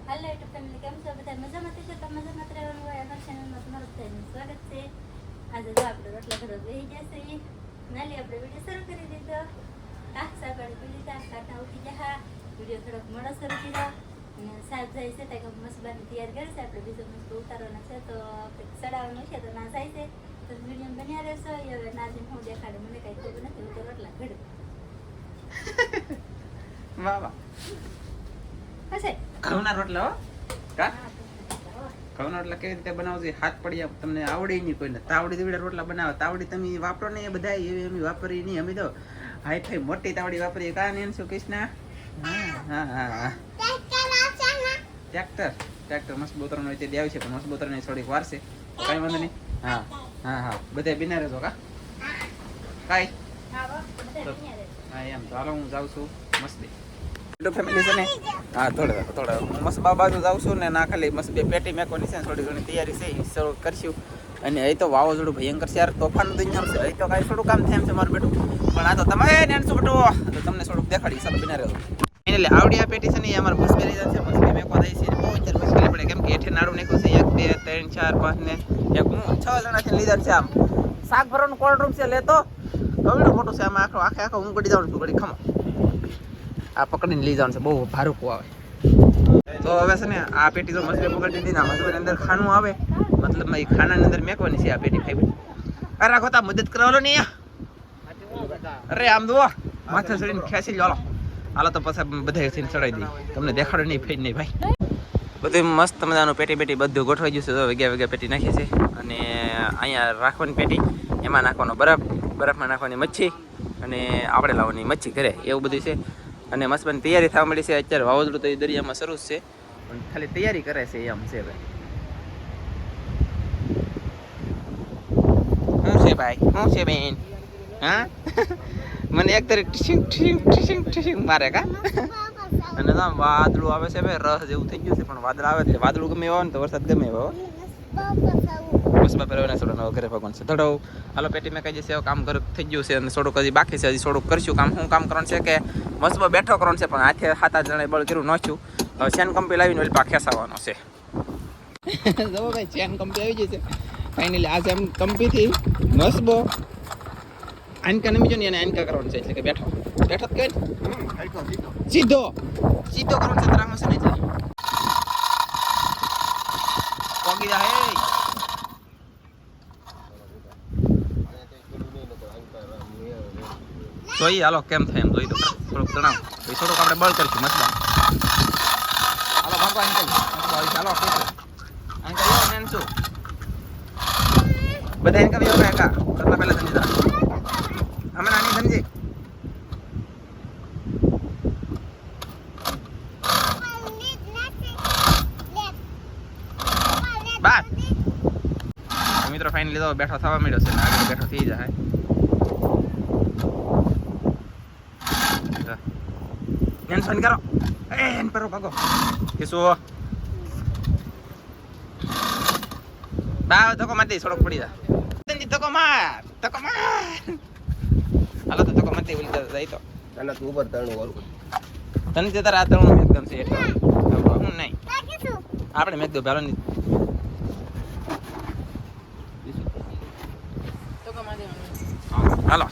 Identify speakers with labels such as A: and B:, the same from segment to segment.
A: હાલો YouTube family, કેમ છો બધા? મજામાં છો? તો મજામાં રહેવાનું હોય. અમારા ચેનલમાં તમારું બધાનું સ્વાગત છે. આજે જો આપણે રોટલા ઘરે બેસી જશે. નાલી આપણે વિડીયો શરૂ કરી દીધો. સાપાડી પી લીધા, કાંટા ઉઠી ગયા. વિડીયો થોડોક મોડો શરૂ કર્યો અને સાહેબ જાય છે ત્યાં મસબાની તૈયાર કરે છે. આપણે બીજો મસ્ત ઉતારવાના છે તો ચડાવવાનું છે તો ના જાય છે તો વિડીયો બન્યા રહેશો. હવે નાજીને હું દેખાડે, મને કઈ ખબર નથી. હું તો રોટલા ઘડું.
B: વાહ વાહ.
A: હશે
B: ઘઉંના રોટલા હો કા ઘઉંના રોટલા કેવી રીતે બનાવશે? હાથ પડ્યા તમને આવડે નહીં કોઈને. તાવડી દેવડા રોટલા બનાવો. તાવડી તમે વાપરો ને એ બધા એવી અમે વાપરી નહીં. અમે તો હાઈ ફાઈ મોટી તાવડી વાપરીએ. કા ને શું કૃષ્ણ? હા હા હા ટ્રેક્ટર મસ્ત બોતરનો હોય તે દે આવશે, પણ મસ્ત બોતરને થોડીક વાર છે. કાંઈ વાંધો નહીં. હા હા હા બધા બિના રહેજો કા કાંઈ હા એમ તો હાલો હું જાઉં છું મસ્તી ફેમિલી છે ને. હા થોડા મસ્ત બાજુ જાઉં છું ને. ના ખાલી મસ્ત બે પેટી મેકવાની છે, થોડી ઘણી તૈયારી છે એ શરૂ કરશું. અને અહીં તો વાવાઝોડું ભયંકર છે યાર, તોફાન દુનિયા છે. અહીં તો કાંઈ થોડું કામ થાય એમ છે મારું બેટું, પણ આ તો તમે નેનસું બેટું તો તમને થોડુંક દેખાડી. ચાલો બિના રહ્યો એટલે આવડી આ પેટી છે ને એ અમારે મસ્ત છે. મસ્ત મેકવા થાય છે બહુ અત્યારે મુશ્કેલી પડે, કેમ કે હેઠે નાડું નાખ્યું છે 1 2 3 4 5 ને એક હું 6 જણાથી લીધા છે. આમ શાક ભરવાનું કોલ્ડ રૂમ છે લેતો કવડું મોટું છે. આમાં આખો હું ગડી જાઉં છું ઘડી ખમા આ પકડીને લઈ જવાનું છે. બહુ ભારુકું આવે તો હવે છે ને આ પેટી તો મસ્ત પકડી દીધી ને મસ્ત અંદર ખાનું આવે, મતલબ એ ખાનાની અંદર મેકવાની છે આ પેટી. ખાઈ અરે રાખો તા મદદ કરાવલો નહીં. અરે આમ દો માથે ચડીને ખેંચી લો. હાલો તો પછી બધા ચડાવી દઈએ. તમને દેખાડો નહીં ફેજ નહીં ભાઈ. બધું મસ્ત મજાનું પેટી બધું ગોઠવાઈ ગયું છે. તો વેગ્યા પેટી નાખી છે. અને અહીંયા રાખવાની પેટી, એમાં નાખવાનો બરફમાં નાખવાની મચ્છી અને આપણે લાવવાની મચ્છી ઘરે, એવું બધું છે. અને મસ્તની તૈયારી થવા મળી છે. અત્યારે વાવાઝોડું તો દરિયામાં શરૂ છે, પણ ખાલી તૈયારી કરે છે એમ છે ભાઈ. શું છે ભાઈ? શું છે બેન? હા મને એક તરી ટીશિંગ મારે કા. અને આમ વાદળું આવે છે ભાઈ, રસ જેવું થઈ ગયું છે. પણ વાદળ આવે એટલે વાદળું ગમે આવે ને તો વરસાદ ગમે એવો. બસ બાપરે થોડો ઘરે ભગવાન છે થોડો. હાલો પેટી મેં કહી જશે કામ થઈ ગયું છે અને થોડુંક હજી બાકી છે. હજી થોડુંક કરશું કામ. શું કામ કરવાનું છે કે મસ્ત બેઠો કરવાનું છે, પણ હાથે 7-8 જણા બળ કર્યું નાખ્યું. હવે ચેન કંપી લાવીને ઓલી પા ખેસાવાનો છે. જો ભાઈ ચેન કંપી આવી જશે ફાઇનલી. આ ચેન કંપીથી મસ્ત આનકા નમી જો ને એને આનકા કરવાનું છે. એટલે કે બેઠો જ કહે સીધો કરવાનું છે. તરામાં છે ને એટલે પોગી જા. હે જોઈએ હાલો કેમ થાય એમ જોઈ તો થોડુંક તણાવ થોડુંક આપણે બળ કરીશું મસ્ત. હાલો ભાગો અંકલ ચાલો અંકલ શું બધા અંકલ એવું કાકા કરતા પહેલા સમજી જરા અમે નાની સમજી. બસ મિત્રો ફાઇનલી તો બેઠો થવા મળ્યો છે. આગળ બેઠો થઈ જાય. ફોન કરો એન પર ભાગો કે શું બા ધક્કો માર દે. થોડોક પડી જા ધક્કો માર. હાલો તો ધક્કો માર દે. ઓલી જાય તો તને તું ઉપર તણું ઓલું તને તે તારા તણું એકદમ છે એટલે હું નહીં આપણે મેક દો ભાલો ની ધક્કો માર દે. હાલો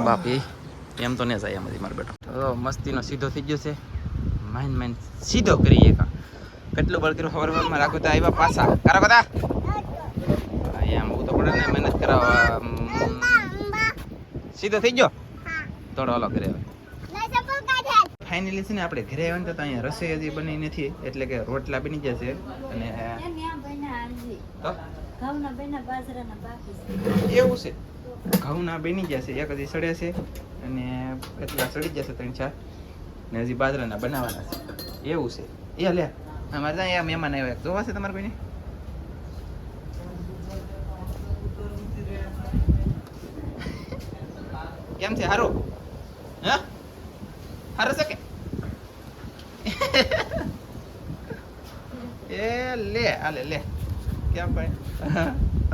B: બાપી એમ તો નહીં જાય એમાંથી મારો બેટો. તો મસ્તીનો સીધો થઈ ગયો છે. માઇન સીધો કરીએ કા કેટલું બળ કર્યું ખબર રાખો તો આવ્યા પાછા કરો બધા એમ હું તો પડે ને મહેનત કરાવવા. સીધો થઈ ગયો થોડો હાલો ઘરે. ફાઇનલી છે ને આપણે ઘરે આવ્યા ને તો અહીંયા રસોઈ હજી બની નથી, એટલે કે રોટલા બની જશે. અને એવું છે ઘઉંના બની જશે. એક હજી સડે છે અને એટલા સડી જશે 3-4 ને હજી બાજરાના બનાવવાના છે. એવું છે એ લે અમારે ત્યાં મહેમાન આવ્યા જોવા છે તમારે કોઈને? કેમ છે? હારું? હા હારું છે કે એ લે આલે લે કેમ ભાઈ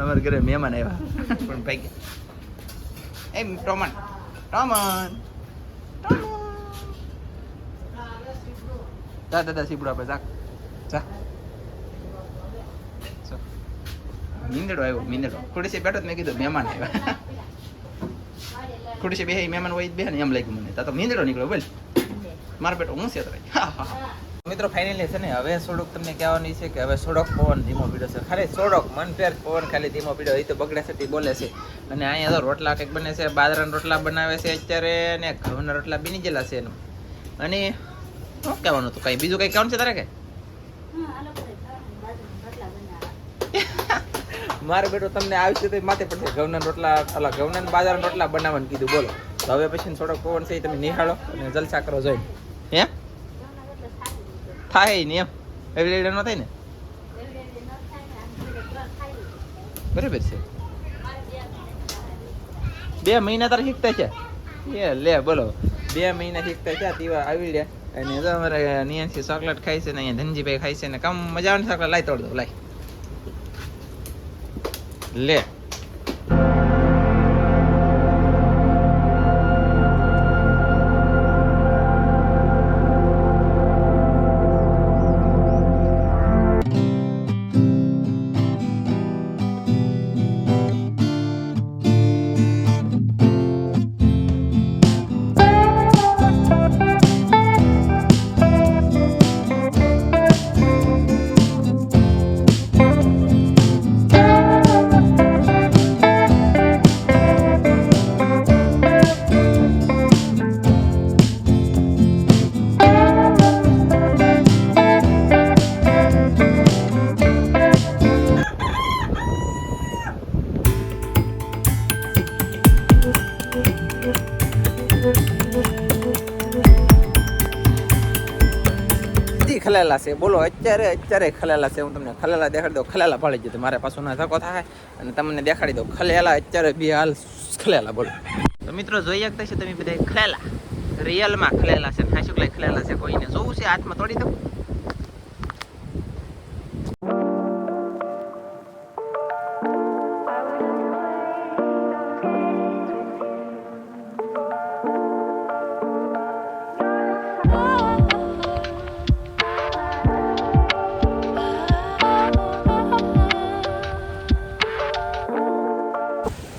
B: અમારે ઘરે મહેમાન આવ્યા પણ ભાઈ ગયા. એ ટોમન જા દાદા સીપડો આપણે જા જા મીંદડો આવ્યો મીંદડો ખુરશી બેઠો તો મેં કીધું મહેમાન આવ્યા ખુરશી બે મહેમાન હોય બે ને એમ લાગ્યું મને તો મીંદડો નીકળ્યો બોલ મારો બેટો હું છે મિત્રો ફાઇનલી છે ને હવે થોડુંક તમને કહેવાની છે કે હવે થોડોક પવન ધીમો પીડ્યો છે ખાલી થોડોક મન ફેર પવન ખાલી ધીમો પીડ્યો એ તો બગડે છે તે બોલે છે અને અહીંયા તો રોટલા કંઈક બને છે બાજરાના રોટલા બનાવે છે અત્યારે ને ઘઉંના રોટલા બીની ગયેલા છે એનું અને શું કહેવાનું હતું કઈ બીજું કઈ કહેવાનું છે તારે કે મારો બેટો તમને આવશે તો માથે પડશે ઘઉંના રોટલા ઓલા ઘઉંના બાજરાના રોટલા બનાવવાનું કીધું બોલો તો હવે પછી થોડોક પવન છે એ તમે નિહાળો અને જલસા કરો જોઈને હે થાય ને એમ એવરી ડે ન થાય ને બરાબર છે 2 મહિના તારે શીખતા છે એ લે બોલો 2 મહિના શીખતા છે તેવા આવી રહ્યા અને અમારે નિયાંશી ચોકલેટ ખાય છે ને અહીંયા ધનજીભાઈ ખાય છે ને કમ મજા આવે ચોકલેટ લાઈ તોડ દો લાઈ લે ખલેલા છે બોલો અત્યારે ખલેલા છે હું તમને ખલેલા દેખાડી દઉં ખલેલા પાડી જતો મારે પાછું ના ધક્કો થાય અને તમને દેખાડી દઉં ખલેલા અત્યારે બી હાલ ખલેલા બોલો તો મિત્રો જોઈ શકતા છો તમે બધા ખલેલા રિયલમાં ખલેલા છે હાશુકલાઈ ખલેલા છે કોઈને જોવું છે હાથમાં તોડી દઉં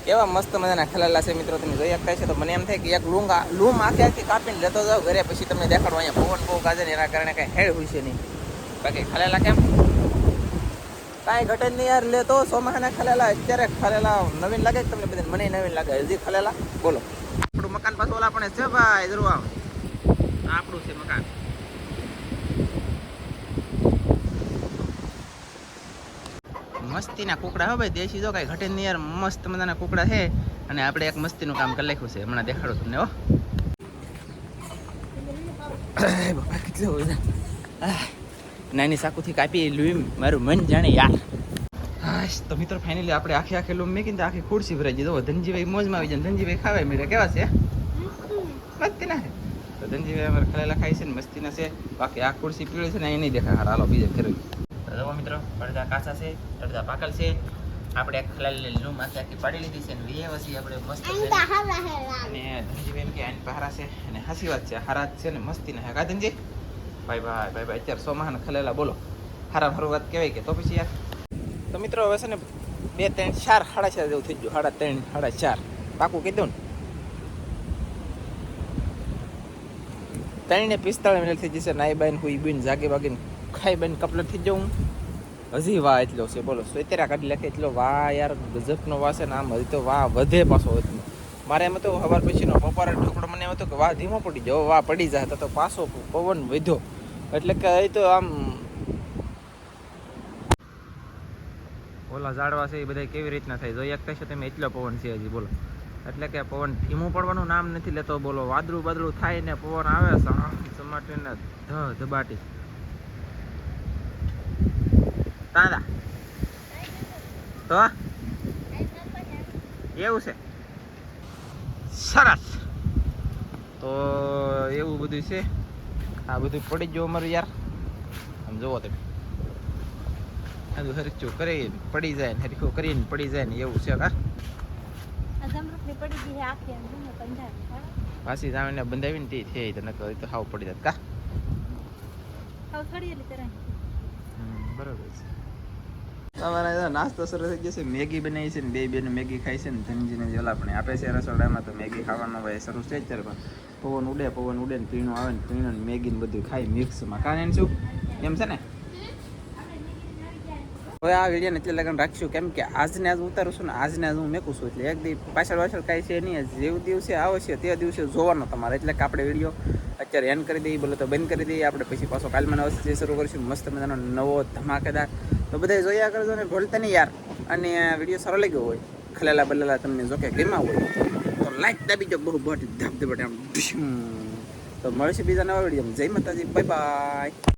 B: એવા મસ્ત મજાના ખલેલા છે મિત્રો તમે જોઈ શકતા છો તો મને એમ થાય કે એક લૂમ આખી કાપીને લેતો જાવ ઘરે પછી તમને દેખાડો અહીંયા પવન બહુ ગાજે ને એના કારણે કાંઈ હેડ હોય છે નહીં બાકી ખલેલા કેમ કાંઈ ઘટે નહીં યાર લે તો સોમાહાના ખલેલા અત્યારે ખલેલા નવીન લાગે કે તમને બધાને મને નવીન લાગે હજી ખલેલા બોલો આપણું મકાન પાછું ઓલા પણ છે ભાઈ જરૂર આવ આપણું છે મકાન મસ્તીના કુકડા હો ભાઈ દેશી જો કાંઈ ઘટે નહીં યાર મસ્ત મજાના કુકડા છે અને આપણે એક મસ્તીનું કામ કરી નાખ્યું છે હમણાં દેખાડો તમને હો બાપા કેટલો નાની સાકુથી કાપી લૂમ મારું મન જાણે યાર હા તો મિત્રો ફાઇનલી આપણે આખી લૂમ મેકીને આખી ખુરશી ભરાઈ દીધો ધનજીભાઈ મોજમાં આવી જાય ધનજીભાઈ ખાવાય મેળે કેવા છે મસ્તી ના તો ધનજીભાઈ અમારે ખલેલા ખાય છે ને મસ્તીના છે બાકી આ ખુરશી પીળી છે ને એ નહીં દેખાય હાલ હાલો બીજે ફેરવી જો મિત્રો અડધા કાચા છે અડધા પાકલ છે આપણે એક ખલેલી લૂમ આખી પાડી લીધી છે અને વ્યવસી આપણે મસ્ત છે અને ધનજીભાઈ એમ કે આની પહારા છે અને હાસી વાત છે હારા છે ને મસ્તી ના હે કા ધનજી ભાઈ અત્યારે સોમાહાના ખલેલા બોલો હારા હારું વાત કહેવાય કે તો પછી યાર તો મિત્રો હવે છે ને 2 3 4 4.5 જેવું થઈ ગયું 3.5 4.5 પાકું કીધું ને 3:45 મિનિટ થઈ જશે નાઈ બાઈને હુઈ બીન જાગી બાગીને ખાઈ બાઈને કપલેટ થઈ જાઉં હજી વાહ એટલો છે બોલો 70 કાઢી લખે એટલો વાહ યાર ગજબનો વાહ છે ને આમ હજી તો વાહ વધે પાછો વધુ મારે એમ હતું સવાર પછીનો બપોરે ઠોકડો મને એમ હતું કે વાહ ધીમો પડી જાવ વાહ પડી જાય તો પાછો પવન વધ્યો એટલે કે એ તો આમ ઓલા ઝાડવા છે એ બધા કેવી રીતના થાય જોઈ શકતા છો તમે એટલો પવન છે હજી બોલો એટલે કે પવન ધીમું પડવાનું નામ નથી લેતો બોલો વાદળું થાય ને પવન આવે સમાટીને ધબાટી તાંદા તો એવું છે સરસ તો એવું બધું છે આ બધું પડી ગયું અમારું યાર આમ જોવો તમે આ હરખું કરી પડી જાય ને હરખું કરીને પડી જાય ને એવું છે કા પાછી જાણીને બંધાવીને તે છે તો નકર તો હાવ પડી જાય કા બરાબર છે. તમારે નાસ્તો શરૂ થઈ જશે. મેગી બનાવી છે ને બે બેન મેગી ખાઈ છે ને ધનજીને જે ઓલા આપણે આપે છે રસોડામાં તો મેગી ખાવાનો ભાઈ શરૂ થઈ જ ત્યારે પણ પવન ઉડે ને પીણું આવે ને પીણું ને મેગી ને બધું ખાઈ મિક્સમાં કાને શું એમ છે ને. હવે આ વિડીયોને એટલે લગન રાખશું કેમ કે આજને આજ ઉતારું છું ને આજને આજ હું મેકું છું એટલે એક દી પાછળ કાંઈ છે નહીં. જેવું દિવસે આવશે તે દિવસે જોવાનો તમારે એટલે કે આપણે વિડીયો અત્યારે એન્ડ કરી દઈએ બોલો તો બંધ કરી દઈએ આપણે પછી પાછો કાલમાં અવશ્ય શરૂ કરીશું મસ્ત મજાનો નવો ધમાકેદાર. તો બધા જોયા કરજો ને ભૂલતા નહીં યાર. અને વિડીયો સારો લાગ્યો હોય ખલેલા બલેલા તમને જો કે ગેમા હોય તો લાઈક દાબી દો બહુ ધબધબાટ આમ. તો મળશે બીજા નવા વિડીયો. જય માતાજી, બાય બાય.